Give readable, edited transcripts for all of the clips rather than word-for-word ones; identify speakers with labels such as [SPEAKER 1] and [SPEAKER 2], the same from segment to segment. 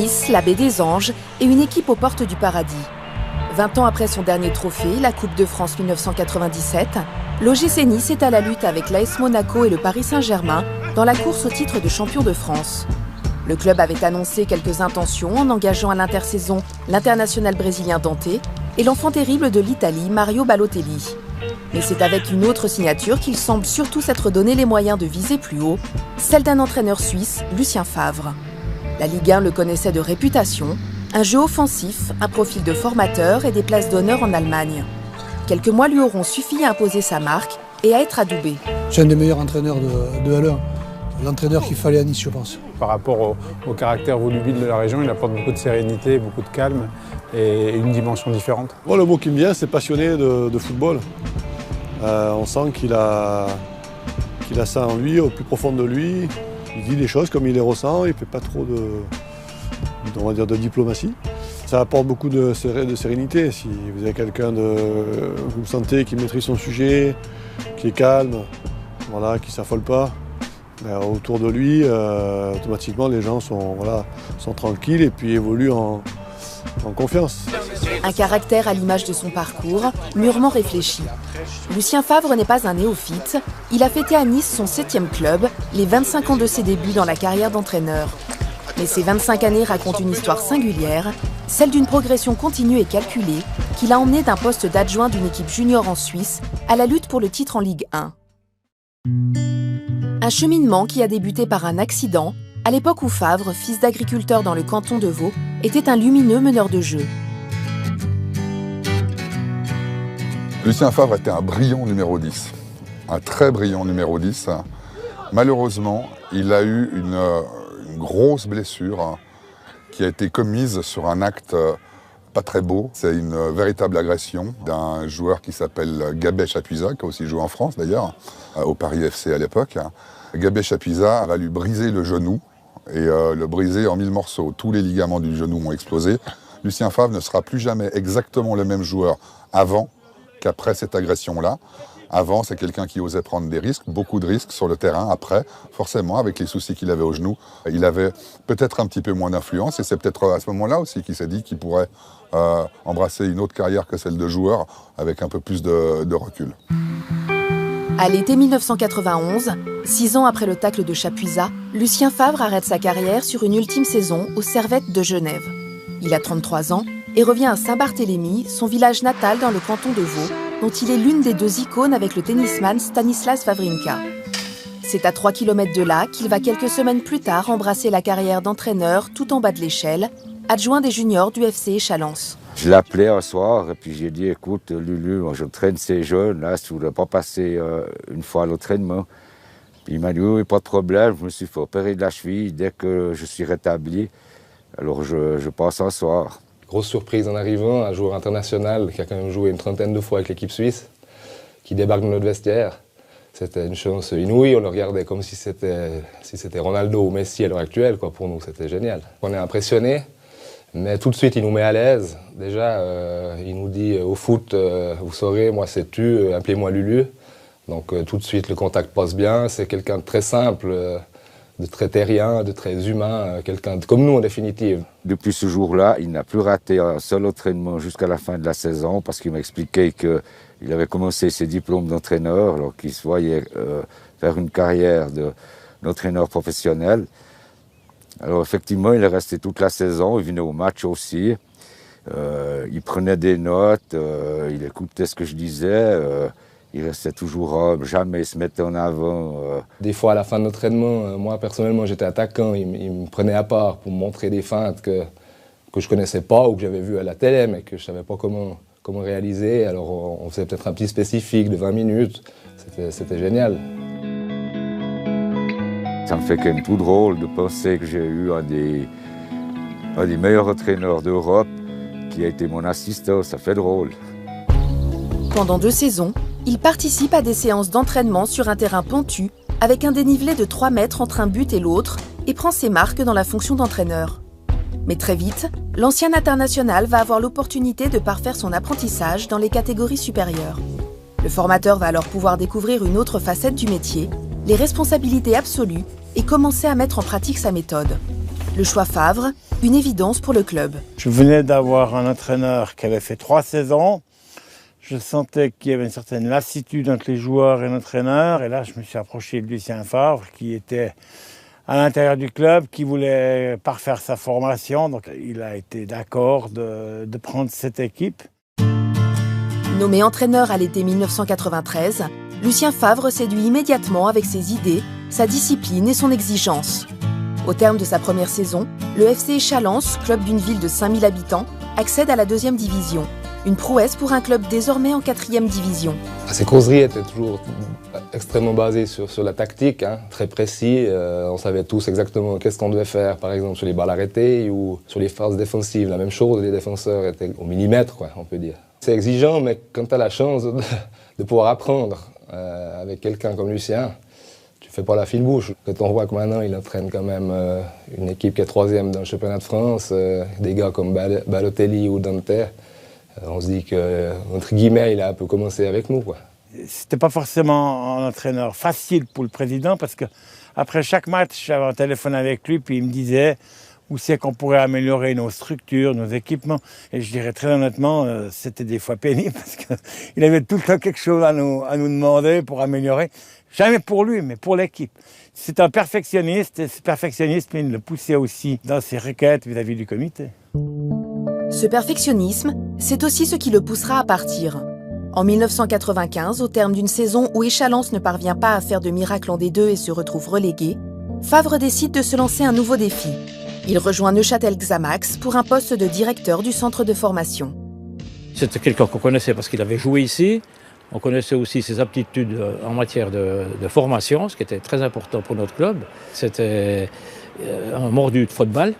[SPEAKER 1] Nice, la baie des Anges et une équipe aux portes du paradis. 20 ans après son dernier trophée, la Coupe de France 1997, l'OGC Nice est à la lutte avec l'AS Monaco et le Paris Saint-Germain dans la course au titre de champion de France. Le club avait annoncé quelques intentions en engageant à l'intersaison l'international brésilien Dante et l'enfant terrible de l'Italie, Mario Balotelli. Mais c'est avec une autre signature qu'il semble surtout s'être donné les moyens de viser plus haut, celle d'un entraîneur suisse, Lucien Favre. La Ligue 1 le connaissait de réputation, un jeu offensif, un profil de formateur et des places d'honneur en Allemagne. Quelques mois lui auront suffi à imposer sa marque et à être adoubé.
[SPEAKER 2] C'est un des meilleurs entraîneurs de L1, l'entraîneur qu'il fallait à Nice, je pense.
[SPEAKER 3] Par rapport au caractère volubile de la région, il apporte beaucoup de sérénité, beaucoup de calme et une dimension différente.
[SPEAKER 4] Moi, le mot qui me vient, c'est passionné de football. On sent qu'il a ça en lui, au plus profond de lui. Il dit les choses comme il les ressent, il ne fait pas trop de diplomatie. Ça apporte beaucoup de sérénité. Si vous avez quelqu'un vous sentez qui maîtrise son sujet, qui est calme, voilà, qui ne s'affole pas, autour de lui, automatiquement les gens sont tranquilles et puis évoluent en confiance.
[SPEAKER 1] Un caractère à l'image de son parcours, mûrement réfléchi. Lucien Favre n'est pas un néophyte, il a fêté à Nice son 7e club, les 25 ans de ses débuts dans la carrière d'entraîneur. Mais ces 25 années racontent une histoire singulière, celle d'une progression continue et calculée, qui l'a emmené d'un poste d'adjoint d'une équipe junior en Suisse à la lutte pour le titre en Ligue 1. Un cheminement qui a débuté par un accident, à l'époque où Favre, fils d'agriculteur dans le canton de Vaud, était un lumineux meneur de jeu.
[SPEAKER 5] Lucien Favre était un brillant numéro 10, un très brillant numéro 10. Malheureusement, il a eu une grosse blessure qui a été commise sur un acte pas très beau. C'est une véritable agression d'un joueur qui s'appelle Gabet Chapuisat, qui a aussi joué en France d'ailleurs, au Paris FC à l'époque. Gabet Chapuisat va lui briser le genou et le briser en 1000 morceaux. Tous les ligaments du genou ont explosé. Lucien Favre ne sera plus jamais exactement le même joueur avant qu'après cette agression-là. Avant, c'est quelqu'un qui osait prendre des risques, beaucoup de risques sur le terrain. Après, forcément, avec les soucis qu'il avait au genou, il avait peut-être un petit peu moins d'influence. Et c'est peut-être à ce moment-là aussi qu'il s'est dit qu'il pourrait embrasser une autre carrière que celle de joueur avec un peu plus de recul.
[SPEAKER 1] À l'été 1991, 6 ans après le tacle de Chapuisat, Lucien Favre arrête sa carrière sur une ultime saison aux Servettes de Genève. Il a 33 ans et revient à Saint-Barthélemy, son village natal dans le canton de Vaud, dont il est l'une des 2 icônes avec le tennisman Stanislas Wawrinka. C'est à 3 km de là qu'il va quelques semaines plus tard embrasser la carrière d'entraîneur tout en bas de l'échelle, adjoint des juniors du FC Échalance.
[SPEAKER 6] Je l'appelais un soir et puis j'ai dit, écoute Lulu, moi j'entraîne ces jeunes, là, si tu ne voudrais pas passer une fois à l'entraînement. Puis il m'a dit, oui, pas de problème, je me suis fait opérer de la cheville dès que je suis rétabli. Alors je passe un soir.
[SPEAKER 7] Grosse surprise en arrivant, un joueur international qui a quand même joué une 30aine de fois avec l'équipe suisse, qui débarque dans notre vestiaire. C'était une chance inouïe, on le regardait comme si c'était Ronaldo ou Messi à l'heure actuelle, quoi. Pour nous, c'était génial. On est impressionnés, mais tout de suite, il nous met à l'aise. Déjà, il nous dit, au foot, vous saurez, moi c'est tu, appelez-moi Lulu. Donc tout de suite, le contact passe bien, c'est quelqu'un de très simple, de très terrien, de très humain, quelqu'un comme nous en définitive.
[SPEAKER 6] Depuis ce jour-là, il n'a plus raté un seul entraînement jusqu'à la fin de la saison parce qu'il m'a expliqué qu'il avait commencé ses diplômes d'entraîneur, alors qu'il se voyait faire une carrière d'entraîneur professionnel. Alors effectivement, il est resté toute la saison, il venait au match aussi, il prenait des notes, il écoutait ce que je disais. Il restait toujours homme, jamais il se mettait en avant.
[SPEAKER 7] Des fois, à la fin de l'entraînement, moi, personnellement, j'étais attaquant. Il me prenait à part pour me montrer des feintes que je ne connaissais pas ou que j'avais vues à la télé, mais que je ne savais pas comment réaliser. Alors, on faisait peut-être un petit spécifique de 20 minutes. C'était génial.
[SPEAKER 6] Ça me fait quand même tout drôle de penser que j'ai eu un des meilleurs entraîneurs d'Europe qui a été mon assistant. Ça fait drôle.
[SPEAKER 1] Pendant 2 saisons, il participe à des séances d'entraînement sur un terrain pentu, avec un dénivelé de 3 mètres entre un but et l'autre, et prend ses marques dans la fonction d'entraîneur. Mais très vite, l'ancien international va avoir l'opportunité de parfaire son apprentissage dans les catégories supérieures. Le formateur va alors pouvoir découvrir une autre facette du métier, les responsabilités absolues, et commencer à mettre en pratique sa méthode. Le choix Favre, une évidence pour le club.
[SPEAKER 8] Je venais d'avoir un entraîneur qui avait fait 3 saisons. Je sentais qu'il y avait une certaine lassitude entre les joueurs et l'entraîneur. Et là, je me suis approché de Lucien Favre, qui était à l'intérieur du club, qui voulait parfaire sa formation. Donc, il a été d'accord de prendre cette équipe.
[SPEAKER 1] Nommé entraîneur à l'été 1993, Lucien Favre séduit immédiatement avec ses idées, sa discipline et son exigence. Au terme de sa première saison, le FC Échalance, club d'une ville de 5000 habitants, accède à la 2e division. Une prouesse pour un club désormais en 4e division.
[SPEAKER 7] Ces causeries étaient toujours extrêmement basées sur la tactique, très précis. On savait tous exactement qu'est-ce qu'on devait faire, par exemple sur les balles arrêtées ou sur les phases défensives. La même chose, les défenseurs étaient au millimètre, on peut dire. C'est exigeant, mais quand tu as la chance de pouvoir apprendre avec quelqu'un comme Lucien, tu fais pas la fine bouche. Quand on voit que maintenant il entraîne quand même une équipe qui est 3e dans le championnat de France, des gars comme Balotelli ou Dante, on se dit que, entre guillemets, il a un peu commencé avec nous,
[SPEAKER 8] C'était pas forcément un entraîneur facile pour le président parce que après chaque match, j'avais un téléphone avec lui puis il me disait où c'est qu'on pourrait améliorer nos structures, nos équipements. Et je dirais très honnêtement, c'était des fois pénible parce qu'il avait tout le temps quelque chose à nous demander pour améliorer. Jamais pour lui, mais pour l'équipe. C'est un perfectionniste et ce perfectionnisme, il le poussait aussi dans ses requêtes vis-à-vis du comité.
[SPEAKER 1] Ce perfectionnisme, c'est aussi ce qui le poussera à partir. En 1995, au terme d'une saison où Échalance ne parvient pas à faire de miracle en D2 et se retrouve relégué, Favre décide de se lancer un nouveau défi. Il rejoint Neuchâtel Xamax pour un poste de directeur du centre de formation.
[SPEAKER 9] C'était quelqu'un qu'on connaissait parce qu'il avait joué ici. On connaissait aussi ses aptitudes en matière de formation, ce qui était très important pour notre club. C'était un mordu de football,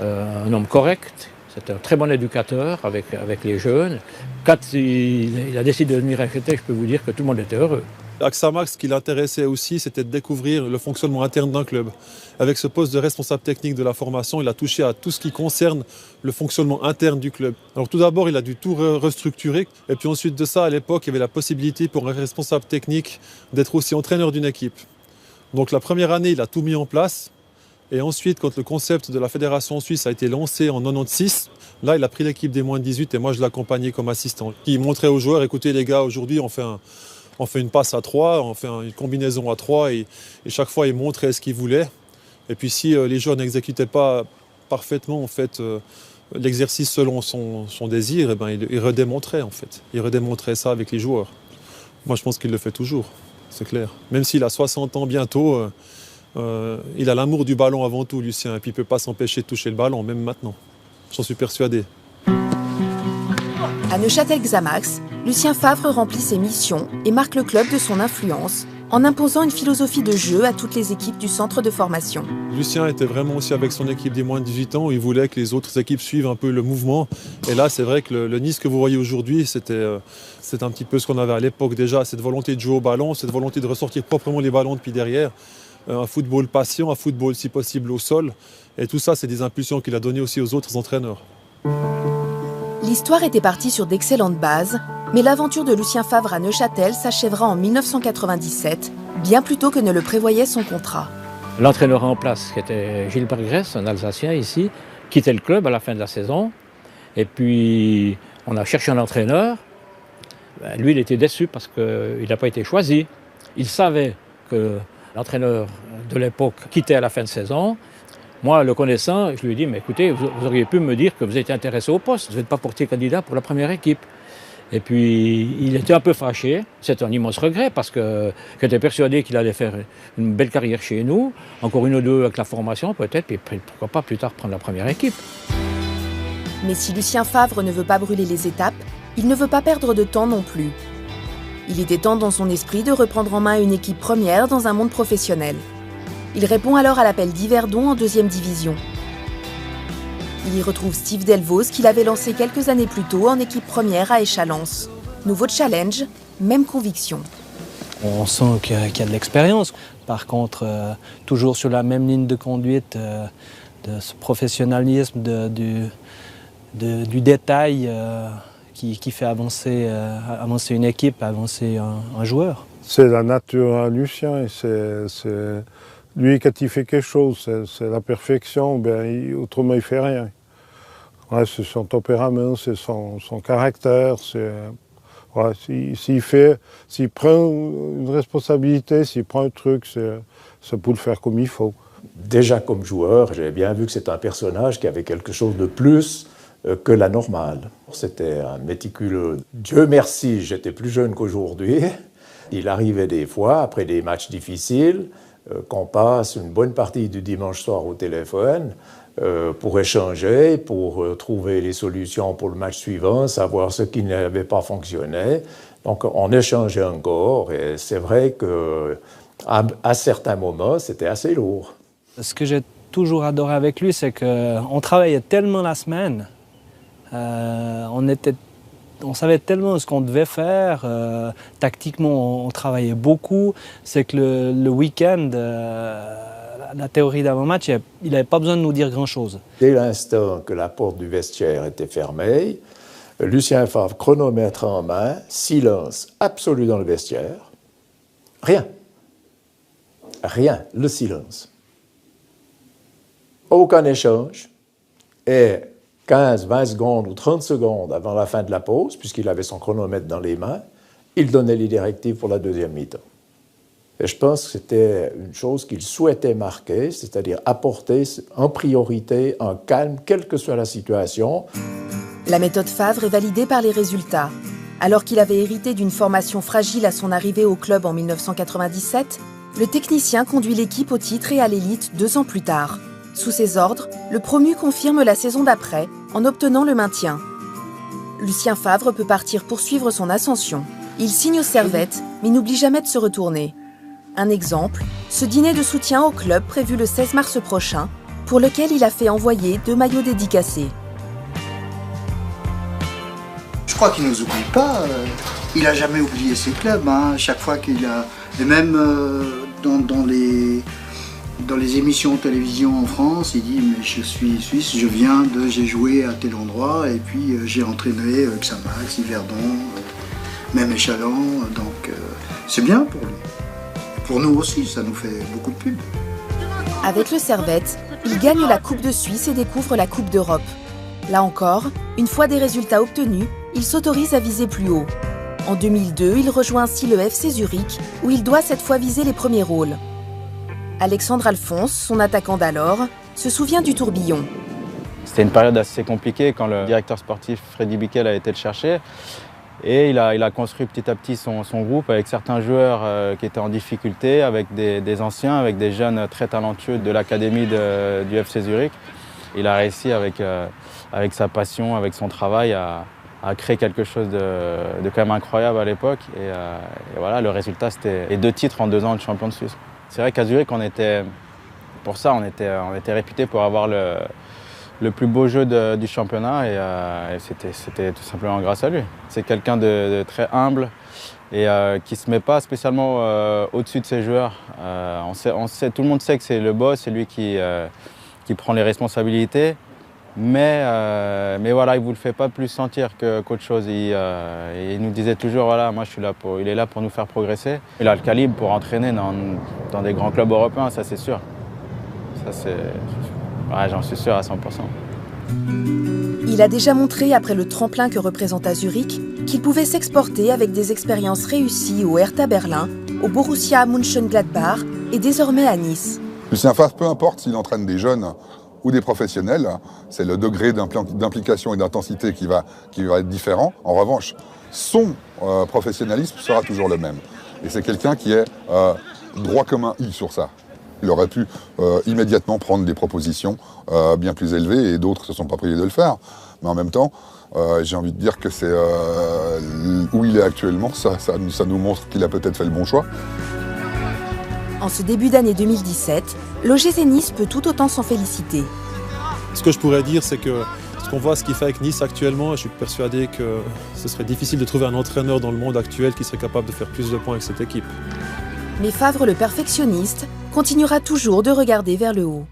[SPEAKER 9] un homme correct. C'était un très bon éducateur avec les jeunes. Quand il a décidé de venir recruter, je peux vous dire que tout le monde était heureux.
[SPEAKER 10] À Xamax, ce qui l'intéressait aussi, c'était de découvrir le fonctionnement interne d'un club. Avec ce poste de responsable technique de la formation, il a touché à tout ce qui concerne le fonctionnement interne du club. Alors tout d'abord, il a dû tout restructurer. Et puis ensuite de ça, à l'époque, il y avait la possibilité pour un responsable technique d'être aussi entraîneur d'une équipe. Donc la première année, il a tout mis en place. Et ensuite, quand le concept de la Fédération suisse a été lancé en 96, là, il a pris l'équipe des moins de 18 et moi, je l'accompagnais comme assistant. Il montrait aux joueurs, écoutez les gars, aujourd'hui, on fait une passe à 3, on fait une combinaison à 3 et chaque fois, il montrait ce qu'il voulait. Et puis, si les joueurs n'exécutaient pas parfaitement l'exercice selon son désir, il redémontrait, en fait. Il redémontrait ça avec les joueurs. Moi, je pense qu'il le fait toujours, c'est clair. Même s'il a 60 ans bientôt, il a l'amour du ballon avant tout, Lucien, et puis il ne peut pas s'empêcher de toucher le ballon, même maintenant. J'en suis persuadé.
[SPEAKER 1] À Neuchâtel Xamax, Lucien Favre remplit ses missions et marque le club de son influence en imposant une philosophie de jeu à toutes les équipes du centre de formation.
[SPEAKER 10] Lucien était vraiment aussi avec son équipe des moins de 18 ans où il voulait que les autres équipes suivent un peu le mouvement. Et là, c'est vrai que le Nice que vous voyez aujourd'hui, c'était un petit peu ce qu'on avait à l'époque déjà, cette volonté de jouer au ballon, cette volonté de ressortir proprement les ballons depuis derrière. Un football patient, un football si possible au sol. Et tout ça, c'est des impulsions qu'il a données aussi aux autres entraîneurs.
[SPEAKER 1] L'histoire était partie sur d'excellentes bases, mais l'aventure de Lucien Favre à Neuchâtel s'achèvera en 1997, bien plus tôt que ne le prévoyait son contrat.
[SPEAKER 9] L'entraîneur en place, qui était Gilles Bergrès, un Alsacien ici, quittait le club à la fin de la saison. Et puis, on a cherché un entraîneur. Lui, il était déçu parce qu'il n'a pas été choisi. Il savait que l'entraîneur de l'époque quittait à la fin de saison. Moi, le connaissant, je lui ai dit, mais écoutez, vous auriez pu me dire que vous étiez intéressé au poste, vous n'êtes pas porté candidat pour la première équipe. Et puis, il était un peu fâché. C'est un immense regret parce que j'étais persuadé qu'il allait faire une belle carrière chez nous, encore une ou deux avec la formation peut-être, puis pourquoi pas plus tard prendre la première équipe.
[SPEAKER 1] Mais si Lucien Favre ne veut pas brûler les étapes, il ne veut pas perdre de temps non plus. Il était temps dans son esprit de reprendre en main une équipe première dans un monde professionnel. Il répond alors à l'appel d'Yverdon en 2e division. Il y retrouve Steve Delvaux qu'il avait lancé quelques années plus tôt en équipe première à Échalance. Nouveau challenge, même conviction.
[SPEAKER 11] On sent qu'il y a de l'expérience. Par contre, toujours sur la même ligne de conduite, de ce professionnalisme, du détail qui fait avancer une équipe, avancer un joueur.
[SPEAKER 12] C'est la nature à Lucien et Lui, quand il fait quelque chose, c'est la perfection, autrement il ne fait rien. Ouais, c'est son tempérament, c'est son caractère. Ouais, s'il prend une responsabilité, s'il prend un truc, c'est pour le faire comme il faut.
[SPEAKER 13] Déjà comme joueur, j'avais bien vu que c'était un personnage qui avait quelque chose de plus que la normale. C'était un méticuleux. Dieu merci, j'étais plus jeune qu'aujourd'hui. Il arrivait des fois, après des matchs difficiles, qu'on passe une bonne partie du dimanche soir au téléphone pour échanger, pour trouver les solutions pour le match suivant, savoir ce qui n'avait pas fonctionné. Donc on échangeait encore et c'est vrai qu'à certains moments, c'était assez lourd.
[SPEAKER 11] Ce que j'ai toujours adoré avec lui, c'est qu'on travaillait tellement la semaine, on savait tellement ce qu'on devait faire, tactiquement on travaillait beaucoup, c'est que le week-end, la théorie d'avant-match, il n'avait pas besoin de nous dire grand-chose.
[SPEAKER 13] Dès l'instant que la porte du vestiaire était fermée, Lucien Favre, chronomètre en main, silence absolu dans le vestiaire, rien, le silence. Aucun échange, et 15, 20 secondes ou 30 secondes avant la fin de la pause, puisqu'il avait son chronomètre dans les mains, il donnait les directives pour la deuxième mi-temps. Et je pense que c'était une chose qu'il souhaitait marquer, c'est-à-dire apporter en priorité un calme, quelle que soit la situation.
[SPEAKER 1] La méthode Favre est validée par les résultats. Alors qu'il avait hérité d'une formation fragile à son arrivée au club en 1997, le technicien conduit l'équipe au titre et à l'élite 2 ans plus tard. Sous ses ordres, le promu confirme la saison d'après en obtenant le maintien. Lucien Favre peut partir poursuivre son ascension. Il signe aux Servettes, mais n'oublie jamais de se retourner. Un exemple, ce dîner de soutien au club prévu le 16 mars prochain, pour lequel il a fait envoyer 2 maillots dédicacés.
[SPEAKER 14] Je crois qu'il ne nous oublie pas. Il n'a jamais oublié ses clubs. Chaque fois qu'il a... Et même dans les émissions de télévision en France, il dit « mais je suis suisse, j'ai joué à tel endroit et puis j'ai entraîné Xamax, Yverdon, même Échalon, donc c'est bien pour lui. Pour nous aussi, ça nous fait beaucoup de pub. »
[SPEAKER 1] Avec le Servette, il gagne la Coupe de Suisse et découvre la Coupe d'Europe. Là encore, une fois des résultats obtenus, il s'autorise à viser plus haut. En 2002, il rejoint ainsi le FC Zurich, où il doit cette fois viser les premiers rôles. Alexandre Alphonse, son attaquant d'alors, se souvient du tourbillon.
[SPEAKER 15] C'était une période assez compliquée quand le directeur sportif Freddy Bickel a été le chercher. Et il a construit petit à petit son groupe avec certains joueurs qui étaient en difficulté, avec des anciens, avec des jeunes très talentueux de l'académie du FC Zurich. Il a réussi avec sa passion, avec son travail à créer quelque chose de quand même incroyable à l'époque. Et voilà, le résultat, c'était 2 titres en 2 ans de champion de Suisse. C'est vrai qu'à Zurich, on était réputé pour avoir le plus beau jeu du championnat et c'était tout simplement grâce à lui. C'est quelqu'un de très humble et qui ne se met pas spécialement au-dessus de ses joueurs. Tout le monde sait que c'est le boss, c'est lui qui prend les responsabilités. Mais voilà, il ne vous le fait pas plus sentir qu'autre chose. Il nous disait toujours, voilà, moi je suis là il est là pour nous faire progresser. Il a le calibre pour entraîner dans des grands clubs européens, ça c'est sûr. Ouais, j'en suis sûr à 100%.
[SPEAKER 1] Il a déjà montré, après le tremplin que représente Zurich, qu'il pouvait s'exporter avec des expériences réussies au Hertha Berlin, au Borussia Mönchengladbach et désormais à Nice.
[SPEAKER 5] Lucien Favre, peu importe s'il entraîne des jeunes ou des professionnels, c'est le degré d'implication et d'intensité qui va être différent. En revanche, son professionnalisme sera toujours le même. Et c'est quelqu'un qui est droit comme un i sur ça. Il aurait pu immédiatement prendre des propositions bien plus élevées et d'autres ne se sont pas privés de le faire. Mais en même temps, j'ai envie de dire que c'est où il est actuellement, ça nous montre qu'il a peut-être fait le bon choix.
[SPEAKER 1] En ce début d'année 2017, l'OGC Nice peut tout autant s'en féliciter.
[SPEAKER 10] Ce que je pourrais dire, c'est que ce qu'on voit, ce qu'il fait avec Nice actuellement, je suis persuadé que ce serait difficile de trouver un entraîneur dans le monde actuel qui serait capable de faire plus de points avec cette équipe.
[SPEAKER 1] Mais Favre, le perfectionniste, continuera toujours de regarder vers le haut.